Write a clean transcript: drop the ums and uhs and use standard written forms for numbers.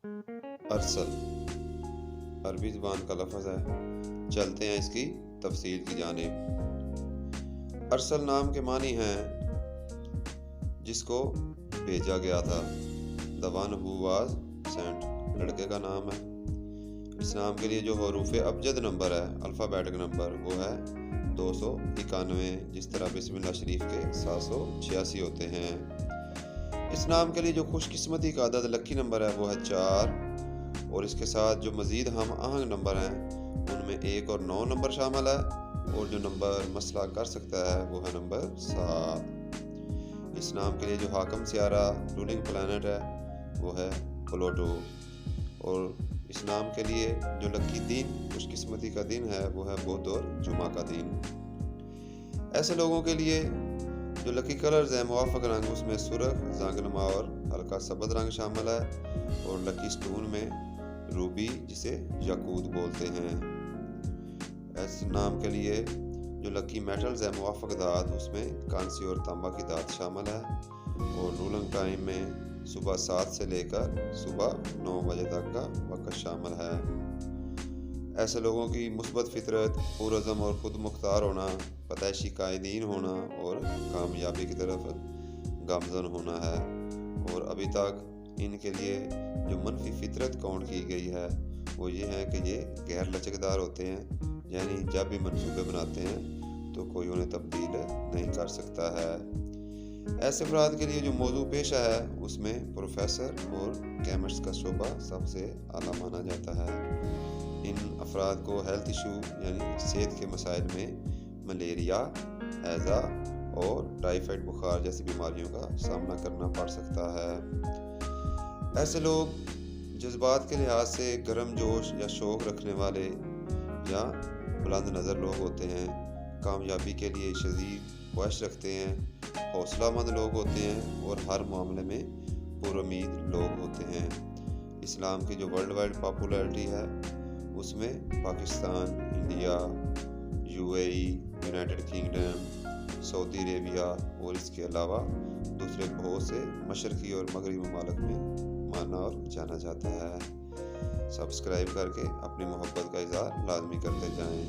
ارسل عربی زبان کا لفظ ہے۔ چلتے ہیں اس کی تفصیل کی جانب۔ ارسل نام کے معنی ہیں جس کو بھیجا گیا تھا۔ The one who was sent لڑکے کا نام ہے۔ اس نام کے لیے جو حروف ابجد نمبر ہے، الفابیٹک نمبر، وہ ہے 291، جس طرح بسم اللہ شریف کے 786 ہوتے ہیں۔ اس نام کے لیے جو خوش قسمتی کا عدد لکی نمبر ہے وہ ہے 4، اور اس کے ساتھ جو مزید ہم آہنگ نمبر ہیں ان میں 1 اور 9 نمبر شامل ہے، اور جو نمبر مسئلہ کر سکتا ہے وہ ہے نمبر 7۔ اس نام کے لیے جو حاکم سیارہ رولنگ پلانٹ ہے وہ ہے پلوٹو، اور اس نام کے لیے جو لکی دن خوش قسمتی کا دن ہے وہ ہے بدھ اور جمعہ کا دن۔ ایسے لوگوں کے لیے جو لکی کلرز ہیں موافق رنگ، اس میں سرخ، زنگنما اور ہلکا سبز رنگ شامل ہے، اور لکی سٹون میں روبی جسے یاقوت بولتے ہیں۔ اس نام کے لیے جو لکی میٹلز ہیں موافق دھات، اس میں کانسی اور تانبا کی دھات شامل ہے، اور رولنگ ٹائم میں صبح 7 سے لے کر صبح 9 بجے تک کا وقت شامل ہے۔ ایسے لوگوں کی مثبت فطرت، پرعزم اور خود مختار ہونا، پیدائشی قائدین ہونا اور کامیابی کی طرف گامزن ہونا ہے۔ اور ابھی تک ان کے لیے جو منفی فطرت کاؤنٹ کی گئی ہے وہ یہ ہے کہ یہ غیر لچکدار ہوتے ہیں، یعنی جب بھی منصوبے بناتے ہیں تو کوئی انہیں تبدیل نہیں کر سکتا ہے۔ ایسے افراد کے لیے جو موضوع پیشہ ہے اس میں پروفیسر اور کیمسٹ کا شعبہ سب سے اعلیٰ مانا جاتا ہے۔ ان افراد کو ہیلتھ ایشو یعنی صحت کے مسائل میں ملیریا، ہیضہ اور ٹائیفائڈ بخار جیسی بیماریوں کا سامنا کرنا پڑ سکتا ہے۔ ایسے لوگ جذبات کے لحاظ سے گرم جوش یا شوق رکھنے والے یا بلند نظر لوگ ہوتے ہیں، کامیابی کے لیے شدید خواہش رکھتے ہیں، حوصلہ مند لوگ ہوتے ہیں اور ہر معاملے میں پر امید لوگ ہوتے ہیں۔ اسلام کی جو ورلڈ وائڈ پاپولیرٹی ہے اس میں Pakistan, India, UAE، United Kingdom, Saudi Arabia اور اس کے علاوہ دوسرے بہت سے مشرقی اور مغربی ممالک میں مانا اور جانا جاتا ہے۔ سبسکرائب کر کے اپنی محبت کا اظہار لازمی کرتے جائیں۔